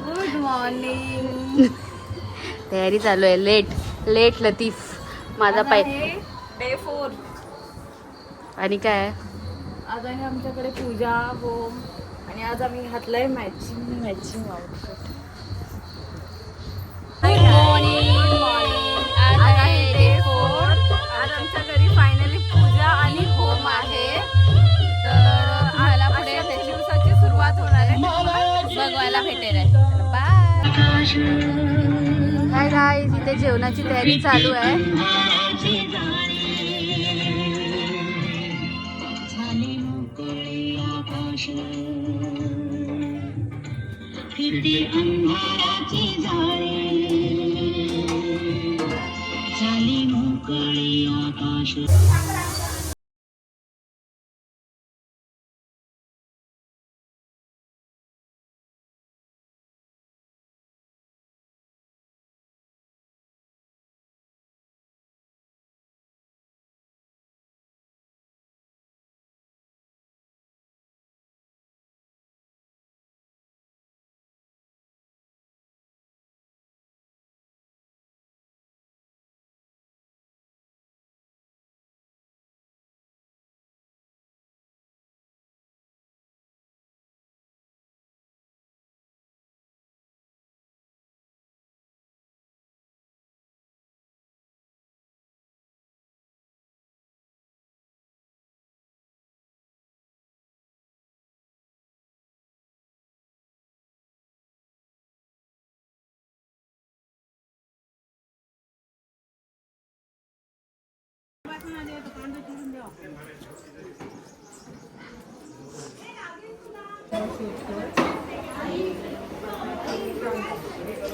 Good morning. तयारी चालू आहे. लेट लतीफ माझा पाय. डे 4. आणि काय आज आहे आमच्याकडे पूजा होम आणि आज आम्ही घातलंय मॅचिंग आउटफिट. Good morning. आज आहे डे 4. आज आमच्या घरी फायनली पूजा आणि होम आहे. तर आम्हाला पुढे त्याची दिवसाची सुरुवात होणार आहे. बघायला भेटेल आहे. बाय. हाय गाईज, इथे जेवणाची तयारी चालू आहे.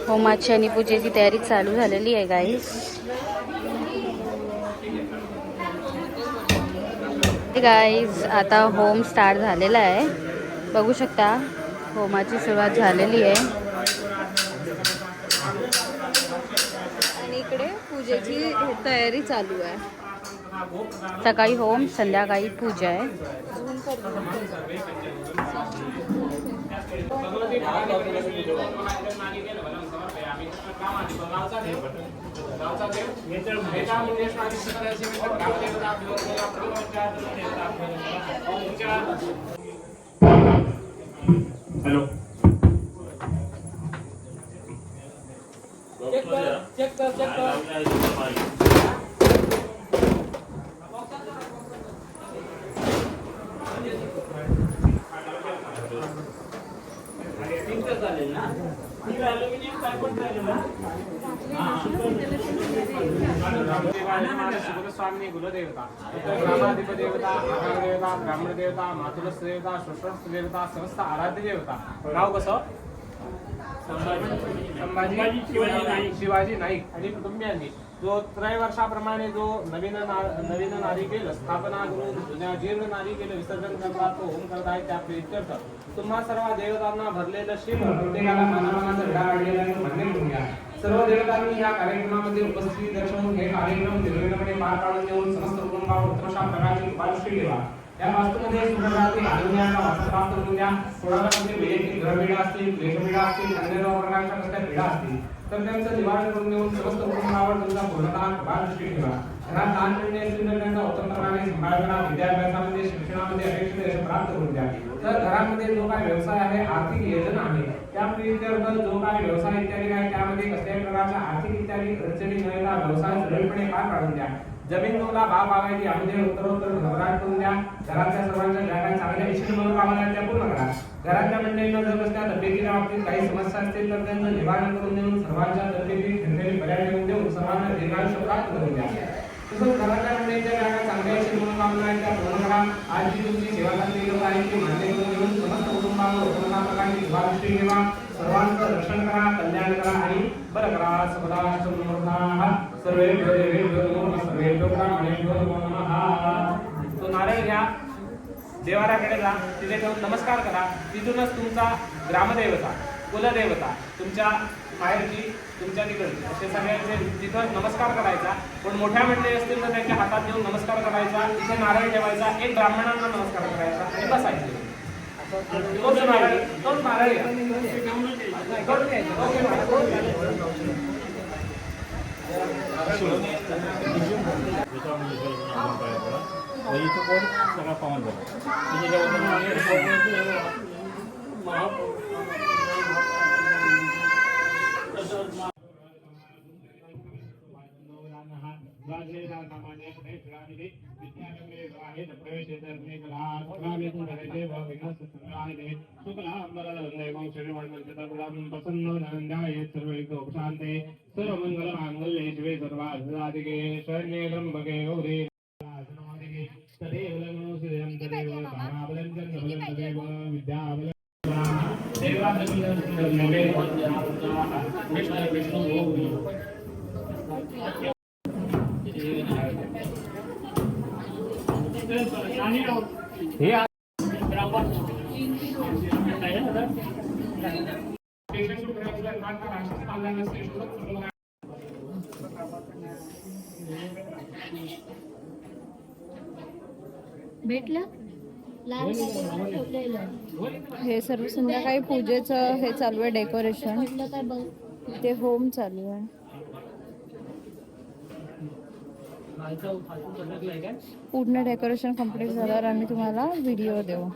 होमाची आणि पूजेची तयारी चालू झालेली आहे गाईज. गाईज आता होम स्टार्ट झालेला आहे. बघू शकता होमाची सुरुवात झालेली आहे आणि इकडे पूजेची तयारी चालू आहे. सकाळी होम, संध्याकाळी पूजा आहे. हॅलो. स्वामी कुलदेवता, ग्रामाधिपदेवता, आहारदेवता, ब्राह्मणदेवता, मातुलस्थदेवता, श्वश्रस्थदेवता, समस्त आराध्य देवता. नाव कसं? संभाजी शिवाजी नाईक आणि कुटुंबियांनी जो त्रैवर्षाप्रमाणे जो नवीन नारिकेल स्थापना करून जुन्या जीर्ण नारिकेल विसर्जन करतात, तो होम करत आहे. त्या प्रीत्यर्थ तुम्हा सर्व देवतांना भरलेलं शिव प्रत्येकाला मानामानाचा विडा काढलेला आहे मान्य करून घ्या. सर्व देवतांनी या कार्यक्रमामध्ये उपस्थिती दर्शवून हे कार्यक्रम निर्विघ्नपणे पार पाडून देऊन समस्त कुटुंबावर उत्तमशा प्रकारची कृपादृष्टी ठेवा. या वास्तूमध्ये सुखरात्री आरोग्याचा वास प्राप्त करून द्या. कोणामध्ये वैयक्तिक ग्रहपीडा असतील, क्लेशपीडा असतील, अन्य प्रकारच्या कसल्या पीडा असतील तर त्यांचं निवारण करून देऊन समस्त कुटुंबावर तुमचा पूर्णतः कृपादृष्टी ठेवा. घरात लहान मुले असतील तर त्यांचा उत्तमप्रमाणे सांभाळ करा. विद्याभ्यासामध्ये, शिक्षणामध्ये अपेक्षित यश प्राप्त करून द्या. तर घरामध्ये जो काही व्यवसाय आहे, आर्थिक योजना आहे, त्या प्रीत्यर्थ जो काही व्यवसाय इत्यादी आहे त्यामध्ये कसल्याही प्रकारच्या आर्थिक इत्यादी अडचणी न येता व्यवसाय सुरळीतपणे पार पाडून द्या. जमीन तुम्हाला भाव बागायती यामध्ये उत्तरोत्तर भरभराट करून द्या. घरातल्या सर्वांच्या ज्या काही चांगल्या इच्छित मनोकामना त्या पूर्ण करा. घरातल्या मंडळींना जर कसल्या तब्येतीच्या बाबतीत काही समस्या असतील तर त्यांचं निवारण करून देऊन सर्वांच्या तब्येतीत ठणठणीत पर्याय देऊन देऊन सर्वांना दीर्घायुष्य प्राप्त करून द्या. तसंच घरातल्या मंडळींच्या ज्या काही चांगल्या इच्छित मनोकामना आहेत त्या पूर्ण करा. आज जी तुमची सेवा चाललेली आहे ती मान्य करून देऊन समस्त कुटुंबावर उत्तम प्रकारची कृपादृष्टी ठेवा. सर्वांचं रक्षण करा, कल्याण करा आणि बरं करा. सदाशिव सर्वेभ्यो देवेभ्यो नमः, सर्वेभ्यो ब्राह्मणेभ्यो नमः. तो नारळ घ्या, देवाऱ्याकडे जा, तिथे जाऊन नमस्कार करा. तिथूनच तुमचा ग्रामदेवता, कुलदेवता, तुमच्या माहेरची, तुमच्या तिकडची असे सगळ्यांचे तिथं नमस्कार करायचा. पण मोठ्या मंडळी असतील तर त्यांच्या हातात घेऊन नमस्कार करायचा. तिथे नारळ ठेवायचा, एक ब्राह्मणांना नमस्कार करायचा आणि बसायचे. तोच नारळ घ्या. तोच घ्यायचा. Okay madam. इथं कोण सगळा पावन झाला सर्वमंगलमांगल्ये शिवे सर्वाधिके शरण्ये त्र्यंबके गौरी तदेव लग्नोऽस्यं तदेव कामाबलं जन्मबलं तदेव विद्याबलं भेटलं लाल कापड ठेवलेलं हे सर्व संध्याकाळी पूजेचं हे चालू आहे डेकोरेशन. पडलं काय बघ. ते होम चालू आहे. पूर्ण डेकोरेशन कम्प्लीट झाल्यावर आम्ही तुम्हाला व्हिडिओ देऊ.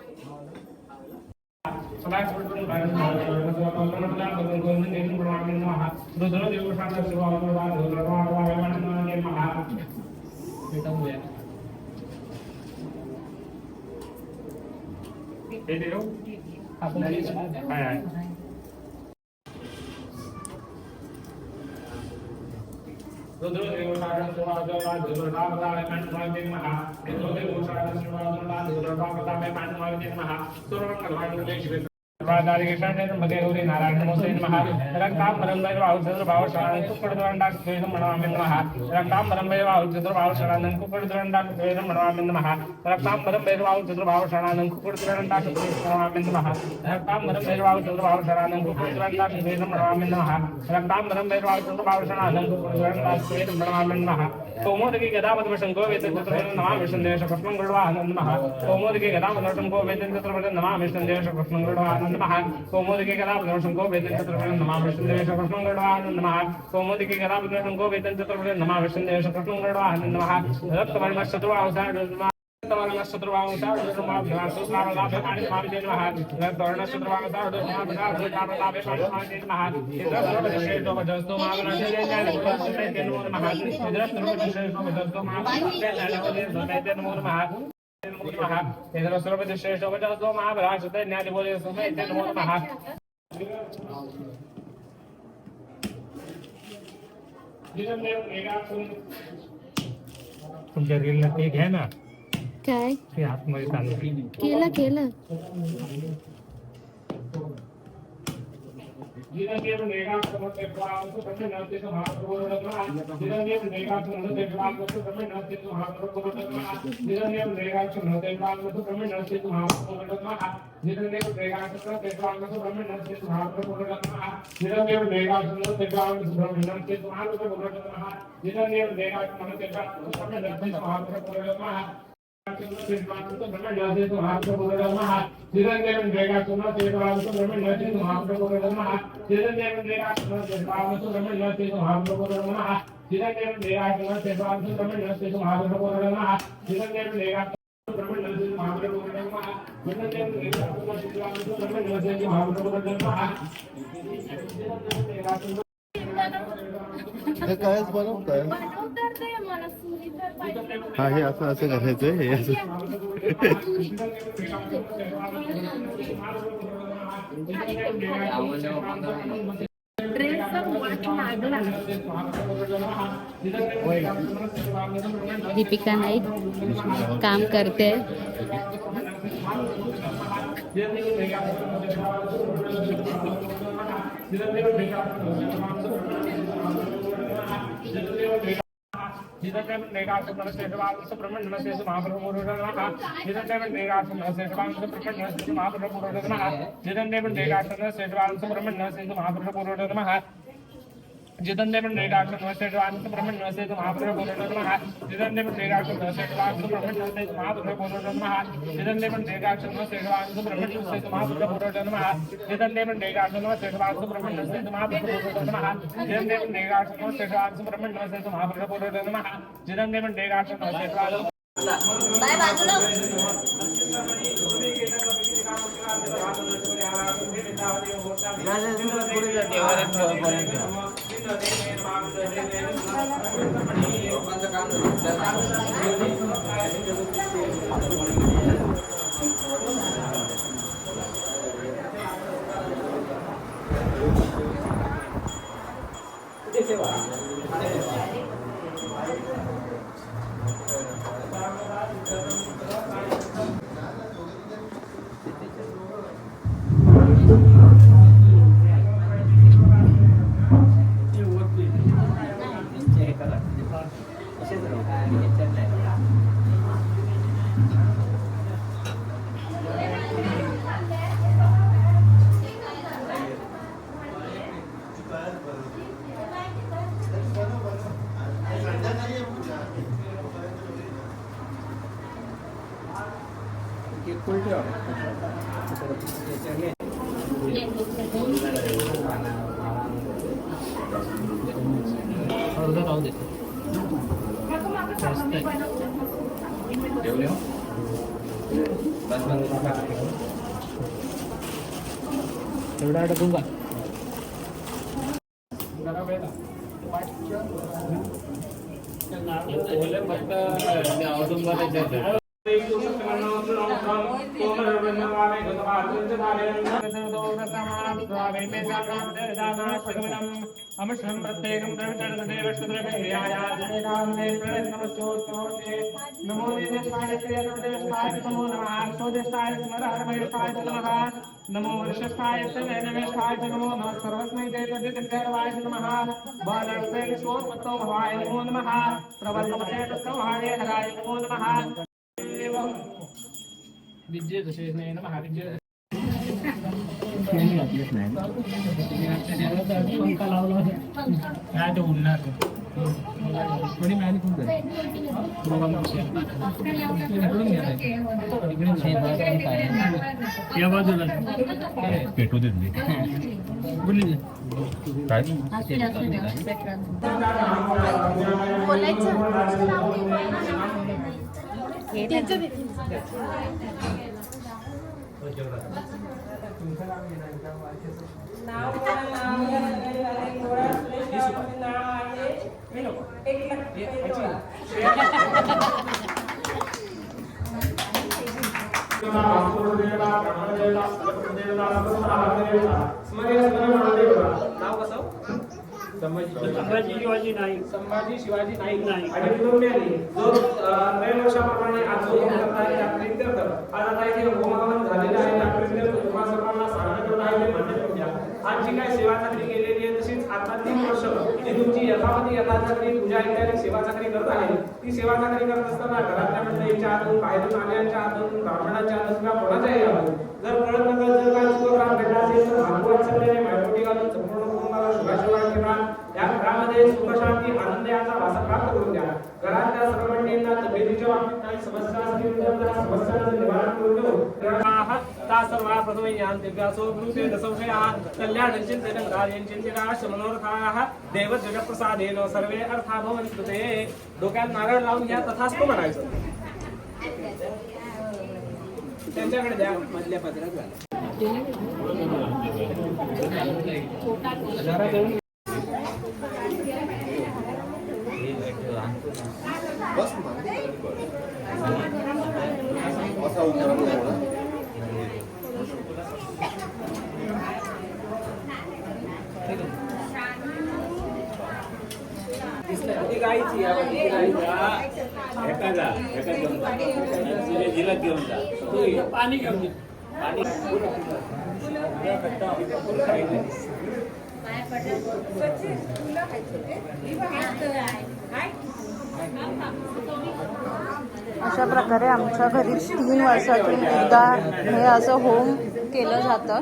नारायण नमोस्ते नमः रक्तांबरं वैवाहुचतुर्भावशानं कुक्कुटद्वरण्डाकृतिवेदं मणवामि नमः रक्तांबरं वैवाहुचतुर्भावशानं कुक्कुटद्वरण्डाकृतिवेदं मणवामि नमः रक्तांबरं वैवाहुचतुर्भावशानं कुक्कुटद्वरण्डाकृतिवेदं मणवामि नमः रक्तांबरं वैवाहुचतुर्भावशानं कुक्कुटद्वरण्डाकृतिवेदं मणवामि नमः रक्तांबरं वैवाहुचतुर्भावशानं कुक्कुटद्वरण्डाकृतिवेदं मणवामि नमः कौमोदकी गदापद्मशङ्को वेदचतुर्भुजं नमामि विष्णुदेशकृष्णं गरुडानन्दं नमः कौमोदकी गदापद्मशङ्को वेदचतुर्भुजं नमामि विष्णुदेशकृष्णं गरुडानन्दं नमः कौमोदकी गदापद्मशङ्को वेदचतुर्भुजं नमामि विष्णुदेशकृष्णं गरुडानन्दं नमः कौमोदकी गदापद्मशङ्को वेदचतुर्भुजं नमामि विष्णुदेशकृष्णं गरुडानन्दं नमः रक्तवर्णशत्रुवांशः तुमच्या रीलला ते घ्या ना. काय ते आतमध्ये चालू केलं केलं. हे कायच बनवताय? हा हे असं असं करायचंय हे असं. दीपिका नाईक काम करते. जितंदे मंडलेकाक्षं नमस्ते वांस ब्रह्मण्य नमस्ते महापुरुष बोलो नमः जितंदे मंडलेकाक्षं नमस्ते वांस ब्रह्मण्य नमस्ते महापुरुष बोलो नमः जितंदे मंडलेकाक्षं नमस्ते वांस ब्रह्मण्य नमस्ते महापुरुष बोलो नमः जितंदे मंडलेकाक्षं नमस्ते वांस ब्रह्मण्य नमस्ते महापुरुष बोलो नमः जितंदे मंडलेकाक्षं नमस्ते वांस ब्रह्मण्य नमस्ते महापुरुष बोलो नमः जितंदे मंडलेकाक्षं नमस्ते वांस बाय बाजूला अमृतं प्रत्येकं नमो नमो वर्षस्थाय नमस्कार नमो नमः सर्वस्मै जयवाय नमः बालर्षे स्वोत्पत्तो भवाय नमो नमः प्रबलमते तत्सवाय हराय नमो नमः विजय दशेने नमः विजय पेटू देत नाही काय संभाजी शिवाजी नाईक आणि कुटुंबियांनी जो 9 वर्षाप्रमाणे आज जो आज आता इथे होमहवन झालेलं आहे त्या प्रित्यर्थ तुम्हा सर्वांना सांगण्यात येत आहे ते मान्य करून द्या. आज जी काही सेवा चाकरी केलेली आहे तशीच आता 3 वर्ष जी तुमची यथावती यथाचाकरी पूजा इत्यादी सेवा चाकरी करत आहे ती सेवा चाकरी करत असताना घरातल्या मंडळींच्या हातून बाहेरून आल्याच्या हातून ब्राह्मणांच्या हातून किंवा कोणाच्याही हातून जर कळत नकळत जर काही चुकराम घडला असेल तर भागवत मायपोटी घालून संपूर्ण कुटुंबाला शुभाशीर्वाद ठेवा. या घरामध्ये सुख शांती आनंद याचा वासा प्राप्त करून द्या. घरातल्या सर्व मंडळींना तब्येतीच्या बाबतीत काही समस्या असतील तर त्या समस्यांचं निवारण करून देऊ. ता सर्वा प्रथमयान दिव्यासो गुरुते दसंशयाः कल्याणं चिन्तनं कार्यं चिन्तिताश्च मनोरथाः देवद्विजप्रसादेन सर्वे अर्था भवन्तु ते. डोक्यात नारळ लावून घ्या तथास्तु म्हणायचं. त्यांच्याकडे द्या मधल्या पदरात घाला. पाणी घेऊन अशा प्रकारे आमच्या घरी 3 वर्षातून एकदा हे असं होम केलं जातं.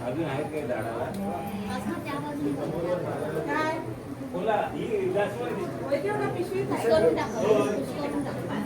अजून आहेत काही झाडाला असं त्या बाजूला काय बोला ही जास्वंदी करून टाका करून टाका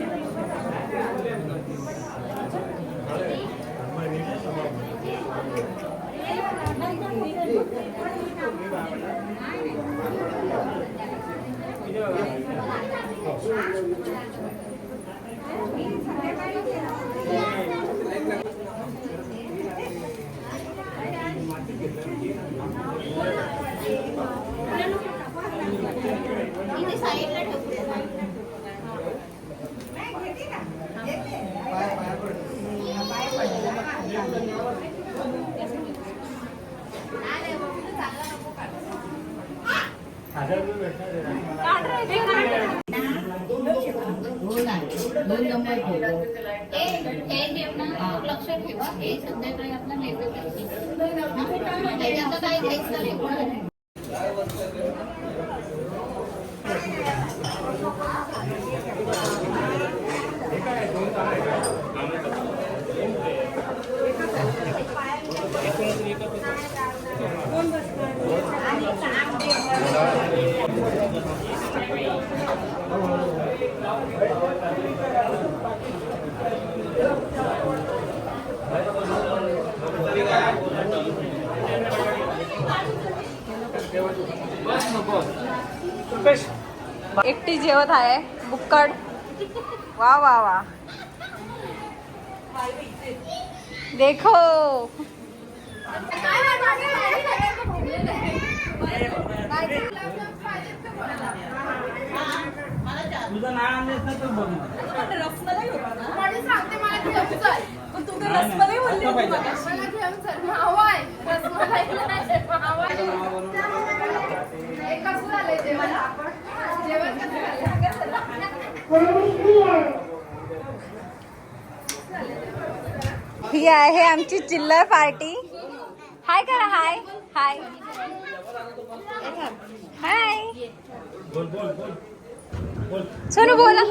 इथे साईडला ठेवू हे जेवणात लक्ष ठेवा हे संध्याकाळी आपला नैवेद्य त्याच्यात काही घ्यायचं नाही एकटी जेवत आहे बुक्कड. वा वा वा देखो. तुझं नाव आणलं तर तू बघ ही आहे आमची चिल्लर पार्टी. हाय करा. हाय हाय हाय सोनू बोला.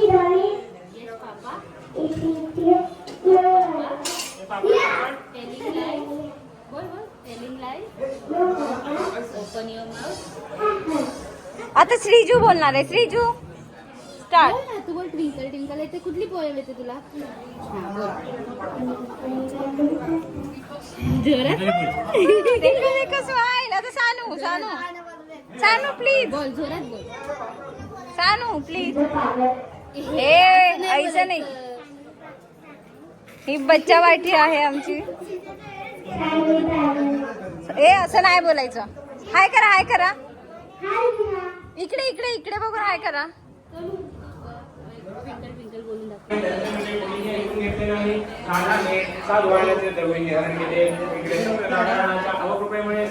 आता श्रीजू बोलणार आहे. श्रीजू स्टार्ट. तू बोल ट्विंकल ट्विंकल येते कुठली पोएम येते तुला आता सानू सानू सानू प्लीज बोल जोरात बोल सानू प्लीज. ए ऐसा नाही. ही बच्चा पार्टी आहे आमची. ए असं नाही बोलायचं. हाय करा. हाय करा. इकडे इकडे इकडे बघून हाय करा.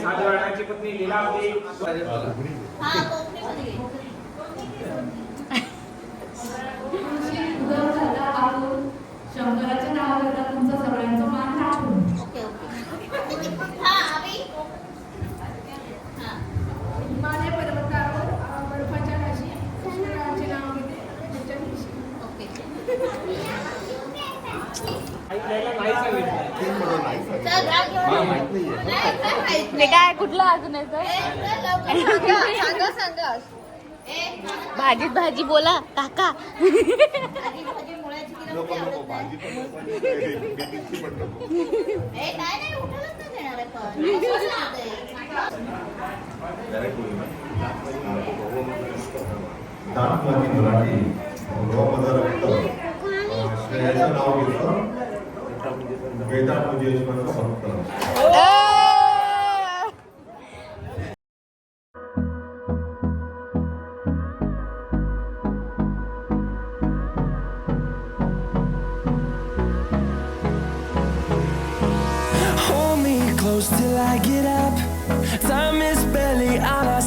साधवाण्याची पत्नी लीलावती हा कोकणीमध्ये घे. शंकराच्या नावावर तुमचा सगळ्यांचा मान राखून. ओके ओके हा आम्ही हा हिमालय पर्वतावर बर्फाच्या काशी शंकराचे नाव घेते त्याच्या दिवशी. ओके नाही सांगितलं चल राग घेऊन नाही काय माहित ते काय कुठलं अजून येतं. सांगा सांगा भाजीत भाजी बोला काका. भाजी भाजी मुळ्याची किती आवडत नाही नाही उठलच नाही देणार आहे दानवादी मराठी श्रेयाचं नाव घेतलं वेदा पूजेश्वरचा भक्त. Hold me close till I get up. Time is barely on our